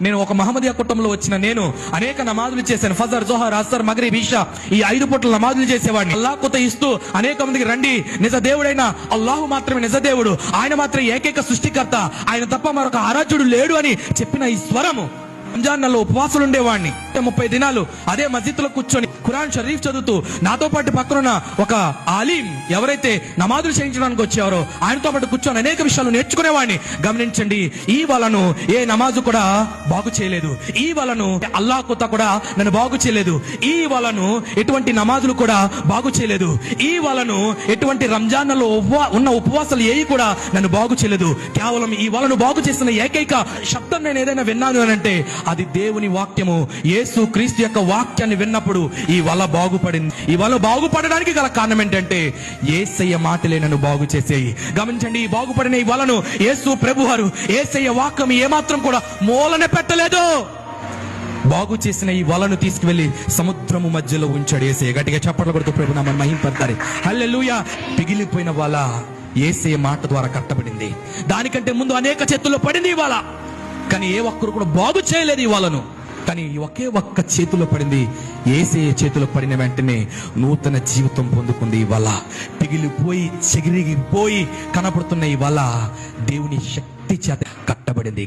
నేను ఒక మహమ్మదియా కుటుంబంలో వచ్చిన నేను అనేక నమాజులు చేశాను. ఫజర్, జోహర్, అసర్, మగ్రిబ్, ఇషా ఈ 5 పూట్ల నమాజులు చేసేవాడిని. అల్లాహ్ కొత్త ఇస్తూ అనేక మందికి రండి, నిజ దేవుడైన అల్లాహు మాత్రమే నిజ దేవుడు, ఆయన మాత్రమే ఏకైక సృష్టికర్త, ఆయన తప్ప మరొక ఆరాధ్యుడు లేడు అని చెప్పిన ఈ స్వరము. రంజాన్ నెలలో ఉపవాసాలు ఉండేవాడిని. 30 దినాలు అదే మస్జిద్ లో కూర్చొని ఖురాన్ షరీఫ్ చదువుతూ నాతో పాటు పక్కన ఒక ఆలీం ఎవరైతే నమాజులు చేయించడానికి వచ్చేవారో ఆయనతో పాటు కూర్చొని అనేక విషయాలు నేర్చుకునేవాడిని. గమనించండి, ఈ వలను ఏ నమాజు కూడా బాగు చేయలేదు. ఈ వలను అల్లాహ్ కొత్త కూడా నన్ను బాగు చేయలేదు. ఈ వలను ఎటువంటి నమాజులు కూడా బాగు చేయలేదు. ఈ వలను ఎటువంటి రంజాన్ నెలలో ఉన్న ఉపవాసాలు ఏవి కూడా నన్ను బాగు చేయలేదు. కేవలం ఈ వలను బాగు చేసిన ఏకైక శబ్దం నేను ఏదైనా విన్నాను అని అంటే అది దేవుని వాక్యము. యేసు క్రీస్తు యొక్క వాక్యాన్ని విన్నప్పుడు ఈ వల బాగుపడింది. ఈ వల బాగుపడడానికి గల కారణం ఏంటంటే యేసయ్య మాటలే నన్ను బాగు చేసేయి. గమనించండి, ఈ బాగుపడిన ఈ వలను యేసు ప్రభువారు యేసయ్య వాక్యం ఏమాత్రం కూడా మూలన పెట్టలేదు. బాగు చేసిన ఈ వలను తీసుకువెళ్లి సముద్రము మధ్యలో ఉంచాడు యేసయ్య. గట్టిగా చప్పట్లు కొడుతూ ప్రభు నామమున మహిమపడతారు. హల్లెలూయా. పిగిలిపోయిన వల యేసయ్య మాట ద్వారా కట్టబడింది. దానికంటే ముందు అనేక చేతుల్లో పడింది ఈ వల, కానీ ఏ ఒక్కరు కూడా బాగు చేయలేదు ఈ వలను. కానీ ఒకే ఒక్క చేతిలో పడింది. యేసయ్య చేతిలో పడిన వెంటనే నూతన జీవితం పొందుకుంది. ఈ వల పిగిలిపోయి చెగిరిగిపోయి కనపడుతున్న ఈ వల దేవుని శక్తి చేత కట్టబడింది.